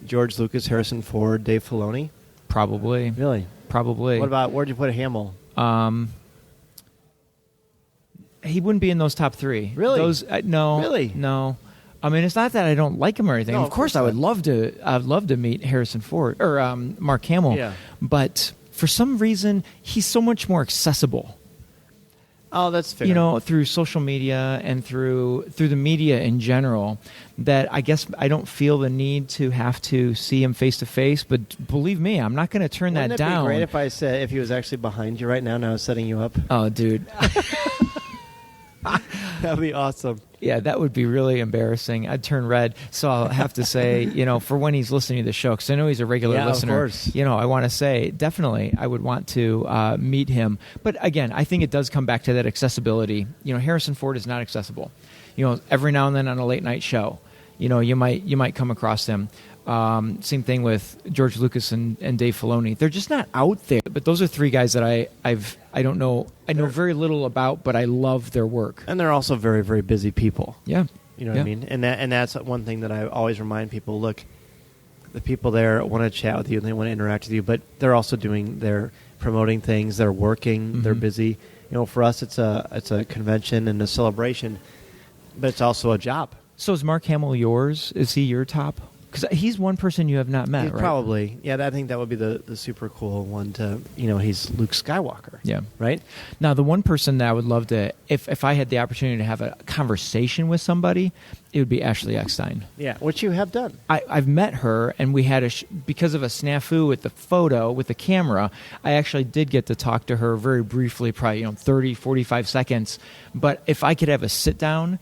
George Lucas, Harrison Ford, Dave Filoni? Probably. Really? Probably. What about, where'd you put Hamill? He wouldn't be in those top 3. Really? No. Really? No. I mean, it's not that I don't like him or anything. No, of course, I would love to meet Harrison Ford or Mark Hamill. Yeah. But for some reason, he's so much more accessible. Oh, that's fair. You know, through social media and through the media in general, that I guess I don't feel the need to have to see him face to face. But believe me, I'm not going to turn Wouldn't that it down. be great if I said if he was actually behind you right now and I was setting you up? Oh, dude. That'd be awesome. Yeah, that would be really embarrassing. I'd turn red. So I'll have to say, you know, for when he's listening to the show, because I know he's a regular listener. Of course. You know, I want to say, definitely, I would want to meet him. But again, I think it does come back to that accessibility. You know, Harrison Ford is not accessible. You know, every now and then on a late night show, you know, you might come across him. Same thing with George Lucas and Dave Filoni. They're just not out there. But those are three guys that I don't know. I know very little about, but I love their work. And they're also very, very busy people. Yeah. You know what I mean? And that's one thing that I always remind people, look, the people there want to chat with you and they want to interact with you, but they're also they're promoting things, they're working, they're busy. You know, for us it's a convention and a celebration, but it's also a job. So is Mark Hamill yours? Is he your top? Because he's one person you have not met, right? Probably. Yeah, I think that would be the super cool one to, you know, he's Luke Skywalker. Yeah. Right? Now, the one person that I would love to, if I had the opportunity to have a conversation with somebody, it would be Ashley Eckstein. Yeah, which you have done. I've met her, and we had because of a snafu with the photo, with the camera, I actually did get to talk to her very briefly, probably 30, 45 seconds. But if I could have a sit-down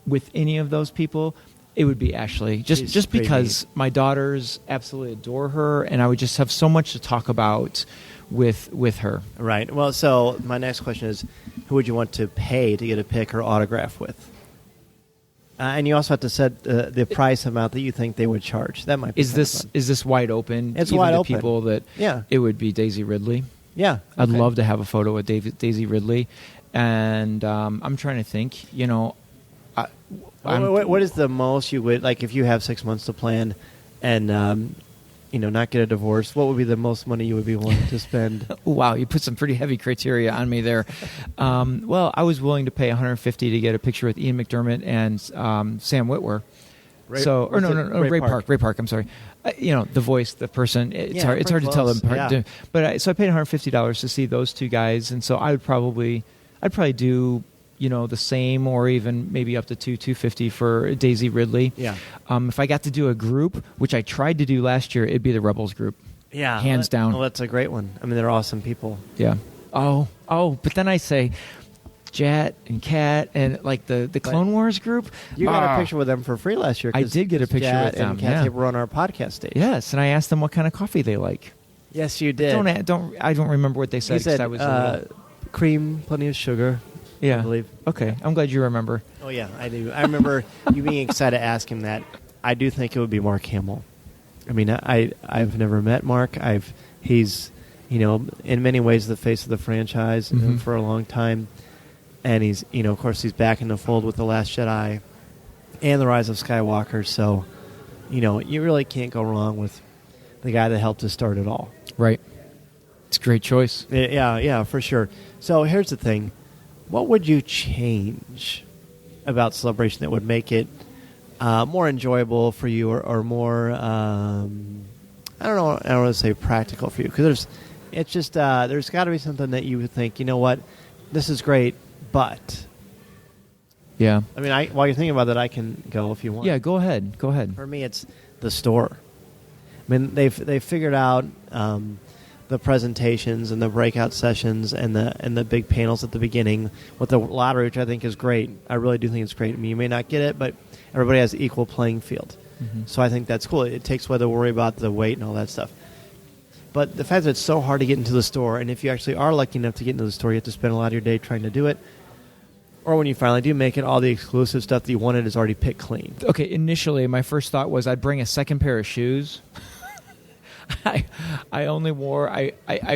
with any of those people, it would be Ashley, just because my daughters absolutely adore her, and I would just have so much to talk about with her. Right. Well, so my next question is, who would you want to pay to get a pic or autograph with? And you also have to set the price amount that you think they would charge. That might be is this wide open? It's even wide to open. People that it would be Daisy Ridley. Yeah, I'd love to have a photo with Daisy Ridley, and I'm trying to think. What is the most you would like if you have 6 months to plan, and not get a divorce? What would be the most money you would be willing to spend? Wow, you put some pretty heavy criteria on me there. Well, I was willing to pay $150 to get a picture with Ian McDermott and Sam Witwer. Ray Park. I'm sorry. The voice, the person. It's hard to tell them apart. Yeah. But so I paid $150 to see those two guys, and so I'd probably do the same, or even maybe up to $250 for Daisy Ridley. Yeah. If I got to do a group, which I tried to do last year, it'd be the Rebels group. Yeah, hands down. Well, that's a great one. I mean, they're awesome people. Yeah. Oh, but then I say Jet and Kat and like the Clone Wars group. You got a picture with them for free last year. I did get a picture Jet with them. And Kat were on our podcast stage. Yes, and I asked them what kind of coffee they like. Yes, you did. I don't remember what they said. You said I was cream, plenty of sugar. Yeah. I believe. Okay. I'm glad you remember. Oh, yeah, I do. I remember you being excited to ask him that. I do think it would be Mark Hamill. I mean, I've never met Mark. He's, in many ways the face of the franchise for a long time. And he's, of course, he's back in the fold with The Last Jedi and The Rise of Skywalker. So, you really can't go wrong with the guy that helped us start it all. Right. It's a great choice. Yeah, for sure. So here's the thing. What would you change about Celebration that would make it more enjoyable for you, or more, I don't want to say practical for you, because there's got to be something that you would think, what, this is great, but. Yeah. I mean, while you're thinking about that, I can go if you want. Yeah, go ahead. For me, it's the store. I mean, they've figured out the presentations and the breakout sessions and the big panels at the beginning with the lottery, which I think is great. I really do think it's great. I mean, you may not get it, but everybody has equal playing field. Mm-hmm. So I think that's cool. It takes away the worry about the weight and all that stuff. But the fact that it's so hard to get into the store, and if you actually are lucky enough to get into the store, you have to spend a lot of your day trying to do it. Or when you finally do make it, all the exclusive stuff that you wanted is already picked clean. Okay, initially my first thought was I'd bring a second pair of shoes. I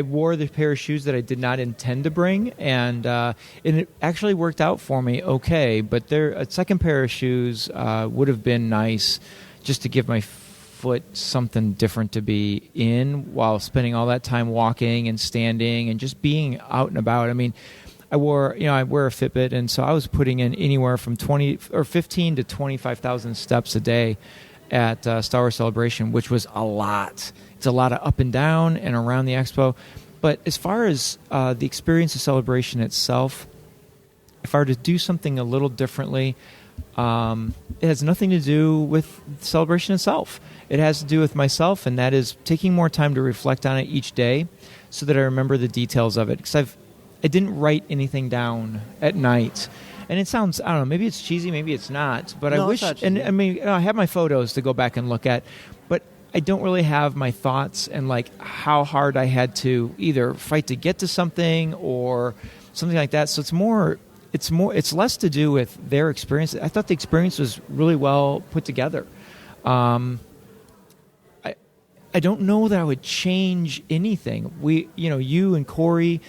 wore the pair of shoes that I did not intend to bring, and it actually worked out for me okay. But a second pair of shoes would have been nice, just to give my foot something different to be in while spending all that time walking and standing and just being out and about. I mean, I wear a Fitbit, and so I was putting in anywhere from 15 to 25,000 steps a day at Star Wars Celebration, which was a lot. It's a lot of up and down and around the expo. But as far as the experience of Celebration itself, if I were to do something a little differently, it has nothing to do with Celebration itself. It has to do with myself, and that is taking more time to reflect on it each day so that I remember the details of it. Because I didn't write anything down at night. And it sounds, I don't know, maybe it's cheesy, maybe it's not. But No, I wish, it's not and cheesy. I mean, I have my photos to go back and look at, but I don't really have my thoughts and like how hard I had to either fight to get to something or something like that. So it's less to do with their experience. I thought the experience was really well put together. I don't know that I would change anything. You and Corey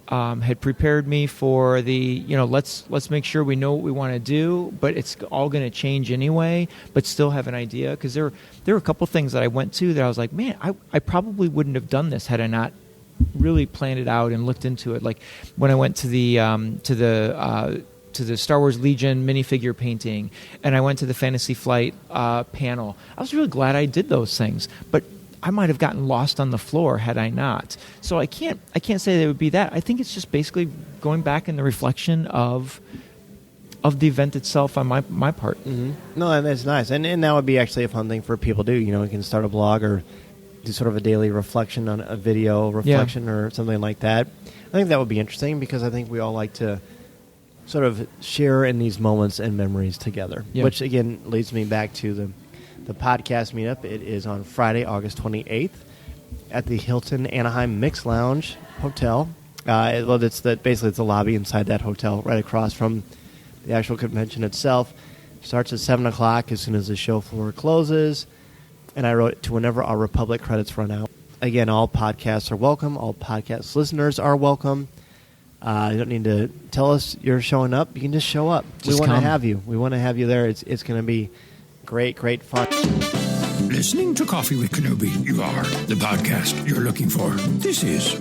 had prepared me for the, let's make sure we know what we want to do, but it's all going to change anyway, but still have an idea. Because there were a couple things that I went to that I was like, man, I probably wouldn't have done this had I not really planned it out and looked into it. Like when I went to the Star Wars Legion minifigure painting, and I went to the Fantasy Flight panel. I was really glad I did those things, but I might have gotten lost on the floor had I not. So I can't say that it would be that. I think it's just basically going back in the reflection of the event itself on my part. Mm-hmm. No, and that's nice. And that would be actually a fun thing for people to do. You can start a blog or do sort of a daily reflection on a video reflection or something like that. I think that would be interesting because I think we all like to sort of share in these moments and memories together, which, again, leads me back to the podcast meetup. It is on Friday, August 28th at the Hilton Anaheim Mix Lounge Hotel. It's the lobby inside that hotel right across from the actual convention itself. Starts at 7 o'clock as soon as the show floor closes. And I wrote it to whenever our Republic credits run out. Again, all podcasts are welcome. All podcast listeners are welcome. You don't need to tell us you're showing up. You can just show up. We want to have you. We want to have you there. It's going to be great fun. Listening to Coffee with Kenobi, you are the podcast you're looking for. This is...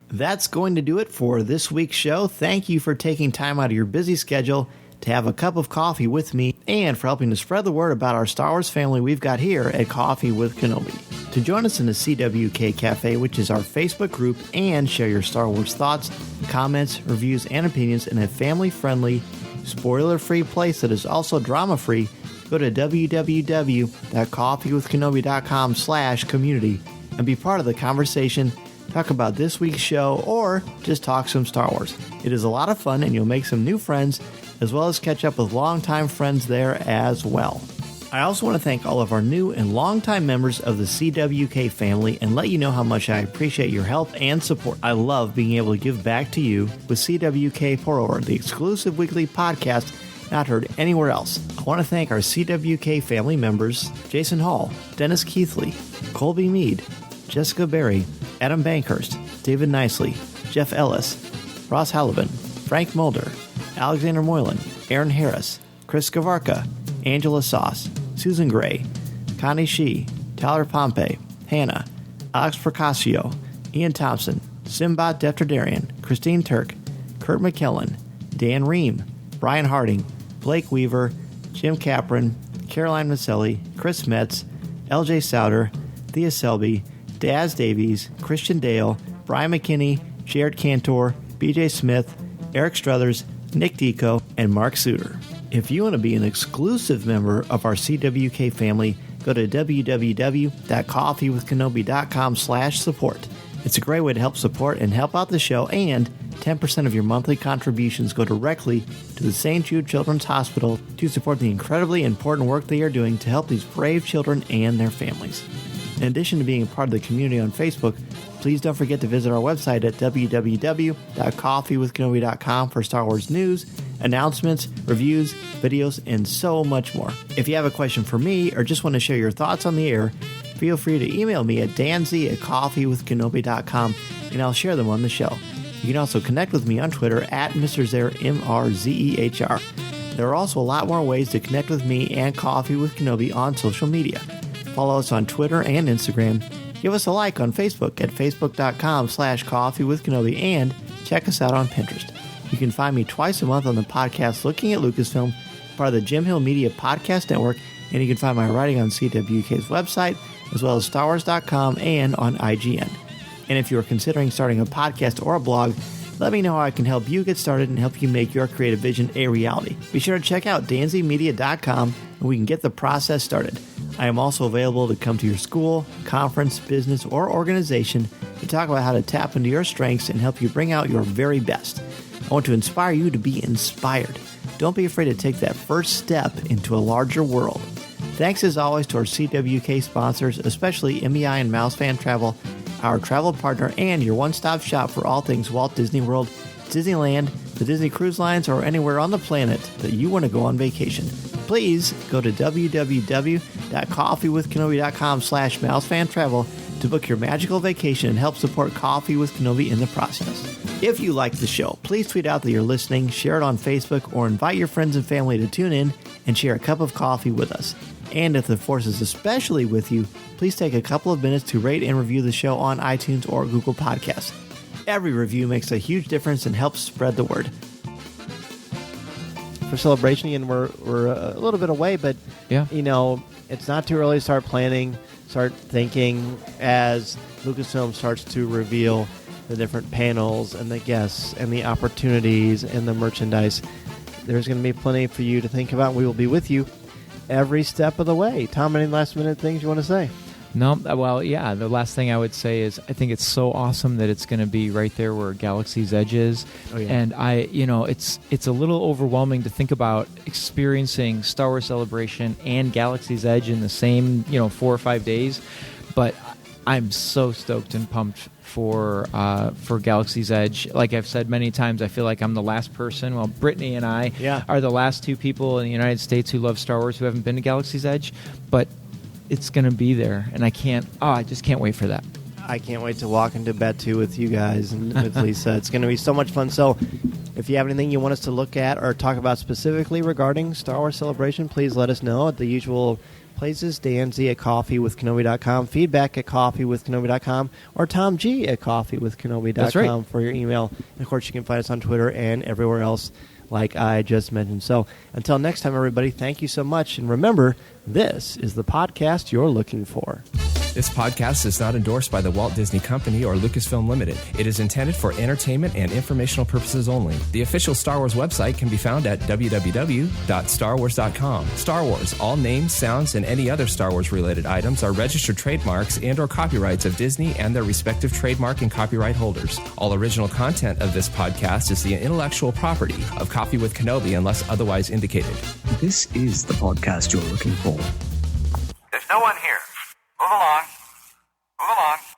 That's going to do it for this week's show. Thank you for taking time out of your busy schedule to have a cup of coffee with me and for helping to spread the word about our Star Wars family we've got here at Coffee with Kenobi. To join us in the CWK Cafe, which is our Facebook group, and share your Star Wars thoughts, comments, reviews, and opinions in a family-friendly, spoiler-free place that is also drama-free, go to www.coffeewithkenobi.com/community and be part of the conversation. Talk about this week's show, or just talk some Star Wars. It is a lot of fun, and you'll make some new friends, as well as catch up with longtime friends there as well. I also want to thank all of our new and longtime members of the CWK family and let you know how much I appreciate your help and support. I love being able to give back to you with CWK Pour-Over, the exclusive weekly podcast not heard anywhere else. I want to thank our CWK family members, Jason Hall, Dennis Keithley, Colby Mead, Jessica Berry, Adam Bankhurst, David Nicely, Jeff Ellis, Ross Hallivan, Frank Mulder, Alexander Moylan, Aaron Harris, Chris Gavarka, Angela Sauce, Susan Gray, Connie Shee, Tyler Pompey, Hannah, Alex Procasio, Ian Thompson, Simbad Defterdarian, Christine Turk, Kurt McKellen, Dan Ream, Brian Harding, Blake Weaver, Jim Capron, Caroline Maselli, Chris Metz, LJ Souter, Thea Selby, Daz Davies, Christian Dale, Brian McKinney, Jared Cantor, BJ Smith, Eric Struthers, Nick Deco, and Mark Suter. If you want to be an exclusive member of our CWK family, go to www.coffeewithkenobi.com/support. It's a great way to help support and help out the show, and 10% of your monthly contributions go directly to the St. Jude Children's Hospital to support the incredibly important work they are doing to help these brave children and their families. In addition to being a part of the community on Facebook, please don't forget to visit our website at www.coffeewithkenobi.com for Star Wars news, announcements, reviews, videos, and so much more. If you have a question for me or just want to share your thoughts on the air, feel free to email me at danz@coffeewithkenobi.com and I'll share them on the show. You can also connect with me on Twitter at Mr. Zer, MRZEHR. There are also a lot more ways to connect with me and Coffee with Kenobi on social media. Follow us on Twitter and Instagram. Give us a like on Facebook at facebook.com/coffeewithkenobi and check us out on Pinterest. You can find me twice a month on the podcast Looking at Lucasfilm, part of the Jim Hill Media Podcast Network, And you can find my writing on CWK's website, as well as StarWars.com and on IGN. And if you are considering starting a podcast or a blog, let me know how I can help you get started and help you make your creative vision a reality. Be sure to check out danzymedia.com and we can get the process started. I am also available to come to your school, conference, business, or organization to talk about how to tap into your strengths and help you bring out your very best. I want to inspire you to be inspired. Don't be afraid to take that first step into a larger world. Thanks as always to our CWK sponsors, especially MEI and Mousefan Travel, our travel partner and your one-stop shop for all things Walt Disney World, Disneyland, the Disney Cruise Lines, or anywhere on the planet that you want to go on vacation. Please go to www.coffeewithkenobi.com/mousefantravel to book your magical vacation and help support Coffee with Kenobi in the process. If you like the show, please tweet out that you're listening, share it on Facebook, or invite your friends and family to tune in and share a cup of coffee with us. And if the force is especially with you, please take a couple of minutes to rate and review the show on iTunes or Google Podcasts. Every review makes a huge difference and helps spread the word. For Celebration, and we're a little bit away, but it's not too early to start planning, start thinking as Lucasfilm starts to reveal the different panels and the guests and the opportunities and the merchandise. There's going to be plenty for you to think about. We will be with you every step of the way. Tom, any last-minute things you want to say? No, well, yeah, the last thing I would say is I think it's so awesome that it's going to be right there where Galaxy's Edge is. Oh, yeah. And it's a little overwhelming to think about experiencing Star Wars Celebration and Galaxy's Edge in the same, 4 or 5 days. But I'm so stoked and pumped for Galaxy's Edge. Like I've said many times, I feel like I'm the last person. Well, Brittany and I are the last two people in the United States who love Star Wars who haven't been to Galaxy's Edge. But it's going to be there, and I just can't wait for that. I can't wait to walk into Batu with you guys and with Lisa. It's going to be so much fun. So if you have anything you want us to look at or talk about specifically regarding Star Wars Celebration, please let us know at the usual places, Danzy at coffeewithkenobi.com, feedback at coffeewithkenobi.com, or Tom G at coffeewithkenobi.com. That's right. For your email. And of course, you can find us on Twitter and everywhere else like I just mentioned. So until next time, everybody, thank you so much. And remember, this is the podcast you're looking for. This podcast is not endorsed by the Walt Disney Company or Lucasfilm Limited. It is intended for entertainment and informational purposes only. The official Star Wars website can be found at www.starwars.com. Star Wars, all names, sounds, and any other Star Wars-related items are registered trademarks and or copyrights of Disney and their respective trademark and copyright holders. All original content of this podcast is the intellectual property of Coffee with Kenobi unless otherwise indicated. This is the podcast you're looking for. There's no one here. Move along. Move along.